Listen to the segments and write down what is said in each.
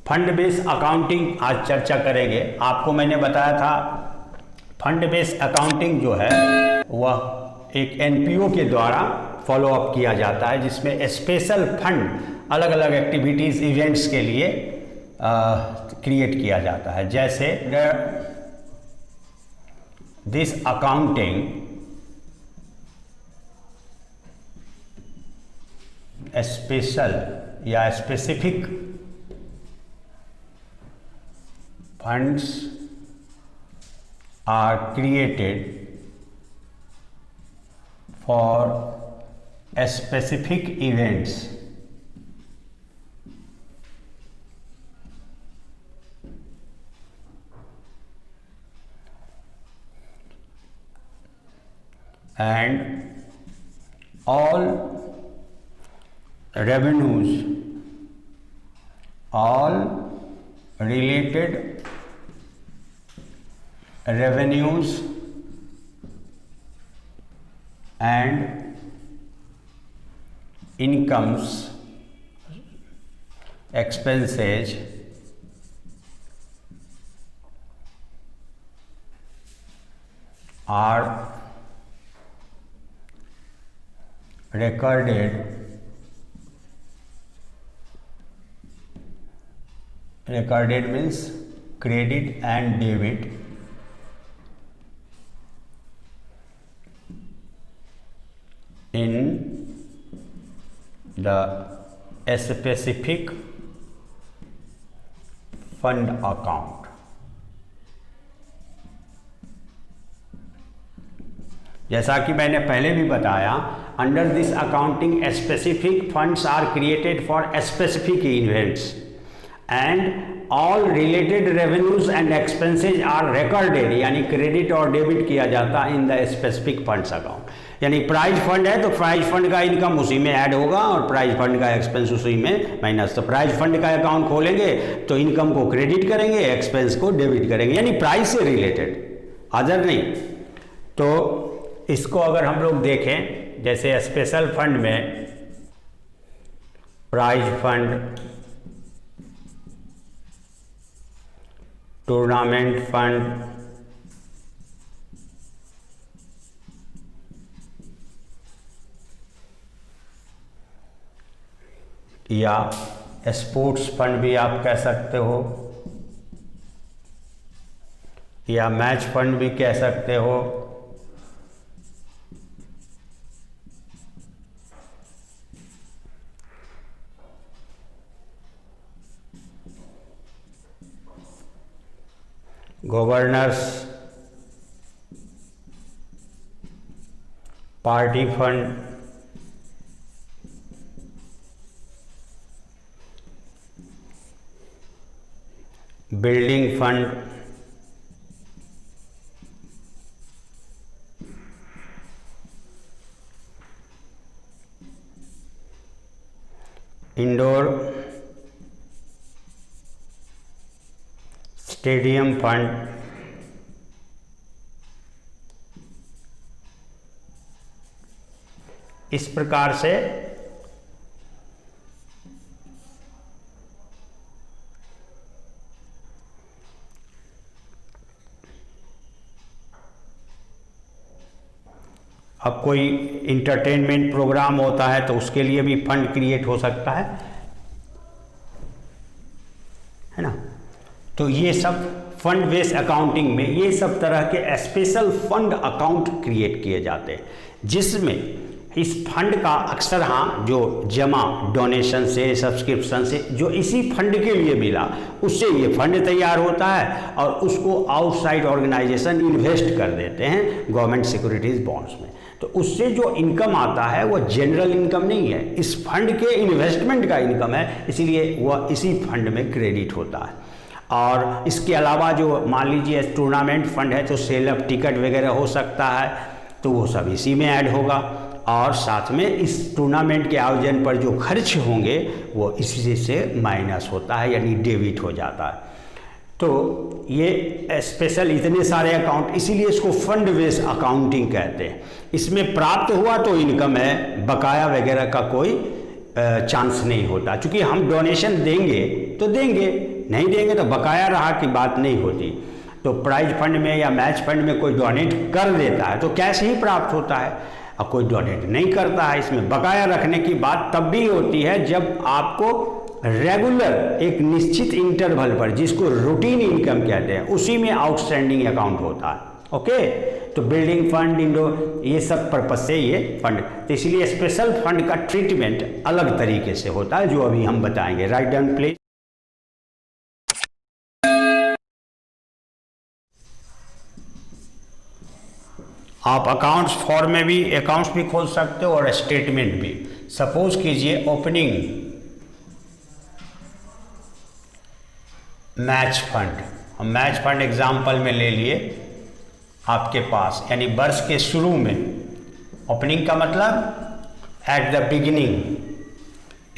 Fund base accounting आज चर्चा करेंगे। आपको मैंने बताया था फंड बेस अकाउंटिंग जो है वह एक एनपीओ के द्वारा फॉलो अप किया जाता है, जिसमें स्पेशल फंड अलग अलग एक्टिविटीज़ इवेंट्स के लिए क्रिएट किया जाता है। जैसे दिस अकाउंटिंग स्पेशल या specific funds are created for specific events and all revenues, all related revenues and incomes, expenses are recorded means credit and debit in the specific fund account। जैसा कि मैंने पहले भी बताया, under this accounting specific funds are created for specific events and all related revenues and expenses are recorded, यानी credit और debit किया जाता है in the specific funds account. यानी प्राइज फंड है तो प्राइज फंड का इनकम उसी में ऐड होगा और प्राइज फंड का एक्सपेंस उसी में माइनस। तो प्राइज फंड का अकाउंट खोलेंगे तो इनकम को क्रेडिट करेंगे, एक्सपेंस को डेबिट करेंगे, यानी प्राइस से रिलेटेड, अदर नहीं। तो इसको अगर हम लोग देखें, जैसे स्पेशल फंड में प्राइज फंड, टूर्नामेंट फंड, या स्पोर्ट्स फंड भी आप कह सकते हो, या मैच फंड भी कह सकते हो, governors, party fund, building fund, indoor stadium fund, इस प्रकार से अब कोई इंटरटेनमेंट प्रोग्राम होता है तो उसके लिए भी फंड क्रिएट हो सकता है ना। तो ये सब फंड बेस अकाउंटिंग में ये सब तरह के स्पेशल फंड अकाउंट क्रिएट किए जाते हैं, जिसमें इस फंड का अक्सर जो जमा डोनेशन से, सब्सक्रिप्शन से जो इसी फंड के लिए मिला, उससे ये फंड तैयार होता है और उसको आउटसाइड ऑर्गेनाइजेशन इन्वेस्ट कर देते हैं गवर्नमेंट सिक्योरिटीज बॉन्ड्स में। तो उससे जो इनकम आता है वो जनरल इनकम नहीं है, इस फंड के इन्वेस्टमेंट का इनकम है, इसीलिए वह इसी फंड में क्रेडिट होता है। और इसके अलावा जो मान लीजिए टूर्नामेंट फंड है तो सेल ऑफ टिकट वगैरह हो सकता है, तो वो सब इसी में ऐड होगा। और साथ में इस टूर्नामेंट के आयोजन पर जो खर्च होंगे वो इसी से माइनस होता है, यानी डेबिट हो जाता है। तो ये स्पेशल इतने सारे अकाउंट, इसीलिए इसको फंड बेस अकाउंटिंग कहते हैं। इसमें प्राप्त हुआ तो इनकम है, बकाया वगैरह का कोई चांस नहीं होता, क्योंकि हम डोनेशन देंगे तो देंगे, नहीं देंगे तो बकाया रहा की बात नहीं होती। तो प्राइज फंड में या मैच फंड में कोई डोनेट कर देता है तो कैश ही प्राप्त होता है, और कोई डोनेट नहीं करता है। इसमें बकाया रखने की बात तब भी होती है जब आपको रेगुलर एक निश्चित इंटरवल पर, जिसको रूटीन इनकम कहते हैं, उसी में आउटस्टैंडिंग अकाउंट होता है। ओके, तो बिल्डिंग फंड, ये सब पर्पज से ये फंड, तो इसलिए स्पेशल फंड का ट्रीटमेंट अलग तरीके से होता है जो अभी हम बताएंगे। Write down please. आप अकाउंट्स फॉर्म में भी अकाउंट्स भी खोल सकते हो और स्टेटमेंट भी। सपोज कीजिए ओपनिंग मैच फंड, हम मैच फंड एग्जाम्पल में ले लिए आपके पास, यानी वर्ष के शुरू में। ओपनिंग का मतलब एट द बिगिनिंग,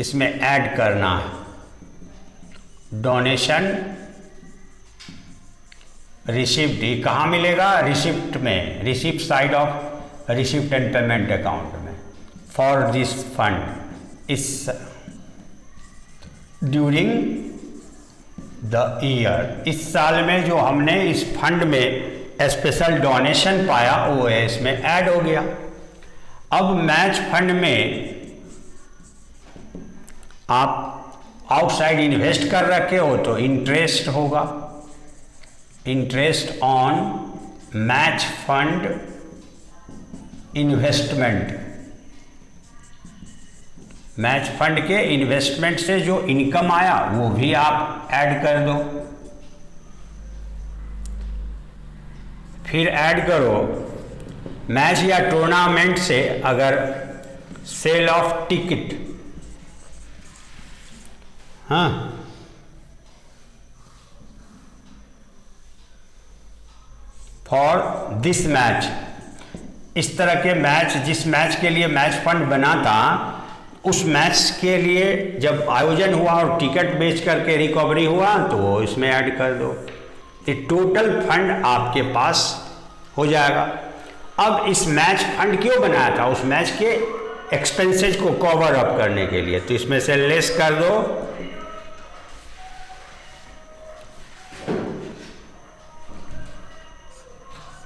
इसमें ऐड करना है। डोनेशन रिसिप्ट, ये कहाँ मिलेगा? रिसिप्ट में, receipt side of receipt and payment account में। फॉर दिस फंड इस ड्यूरिंग द ईयर, इस साल में जो हमने इस फंड में स्पेशल डोनेशन पाया वो है इसमें ऐड हो गया। अब मैच फंड में आप आउटसाइड इन्वेस्ट कर रखे हो तो इंटरेस्ट होगा, interest on match fund investment. Match fund के इन्वेस्टमेंट से जो इनकम आया वो भी आप ऐड कर दो। फिर ऐड करो मैच या टूर्नामेंट से अगर सेल ऑफ टिकट, हाँ, फॉर दिस मैच, इस तरह के मैच, जिस मैच के लिए मैच फंड बना था उस मैच के लिए जब आयोजन हुआ और टिकट बेच करके रिकवरी हुआ तो वो इसमें ऐड कर दो, तो टोटल फंड आपके पास हो जाएगा। अब इस मैच फंड क्यों बनाया था? उस मैच के एक्सपेंसेस को कवर अप करने के लिए, तो इसमें से लेस कर दो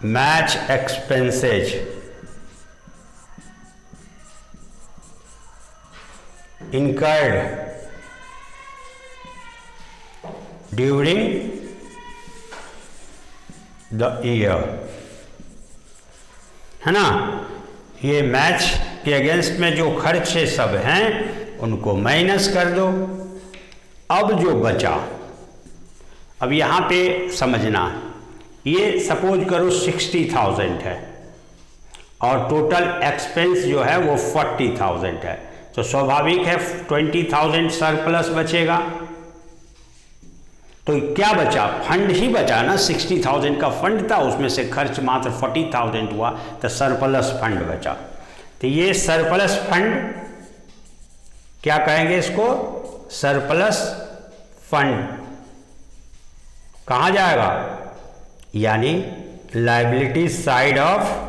match expenses incurred during the year, है ना। ये मैच के अगेंस्ट में जो खर्चे सब हैं उनको माइनस कर दो। अब जो बचा, अब यहाँ पे समझना, ये सपोज करो 60,000 है और टोटल एक्सपेंस जो है वो 40,000 है, तो स्वाभाविक है 20,000 सरप्लस बचेगा। तो क्या बचा? फंड ही बचा ना, 60,000 का फंड था, उसमें से खर्च मात्र 40,000 हुआ, तो सरप्लस फंड बचा। तो ये सरप्लस फंड क्या कहेंगे इसको? सरप्लस फंड कहाँ जाएगा? यानी liability side of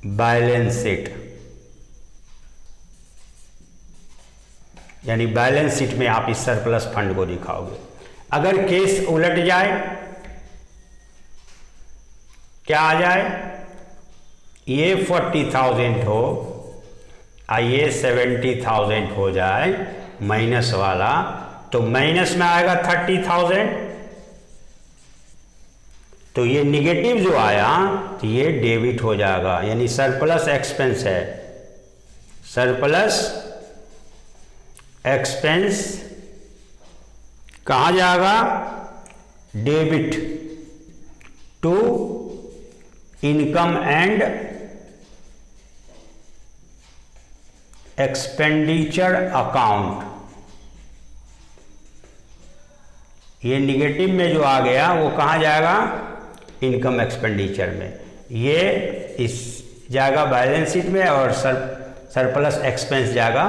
balance sheet, यानी बैलेंस शीट में आप इस सरप्लस फंड को दिखाओगे। अगर केस उलट जाए, क्या आ जाए? ये 40,000 हो और ये 70,000 हो जाए माइनस वाला, तो माइनस में आएगा 30,000, तो ये निगेटिव जो आया तो ये डेबिट हो जाएगा, यानी सरप्लस एक्सपेंस है। सरप्लस एक्सपेंस कहाँ जाएगा? Debit to income and expenditure account. ये निगेटिव में जो आ गया वो कहाँ जाएगा? इनकम एक्सपेंडिचर में। ये इस जाएगा बैलेंस शीट में और सरप्लस एक्सपेंस जाएगा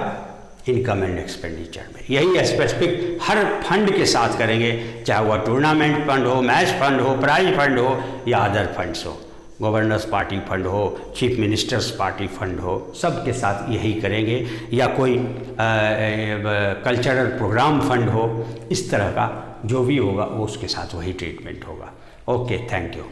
इनकम एंड एक्सपेंडिचर में। यही स्पेसिफिक हर फंड के साथ करेंगे, चाहे वह टूर्नामेंट फंड हो, मैच फंड हो, प्राइज फंड हो या अदर फंड्स हो। गवर्नर्स पार्टी फंड हो, चीफ मिनिस्टर्स पार्टी फंड हो, सब के साथ यही करेंगे, या कोई कल्चरल प्रोग्राम फंड हो, इस तरह का जो भी होगा वो उसके साथ वही ट्रीटमेंट होगा। Okay, thank you.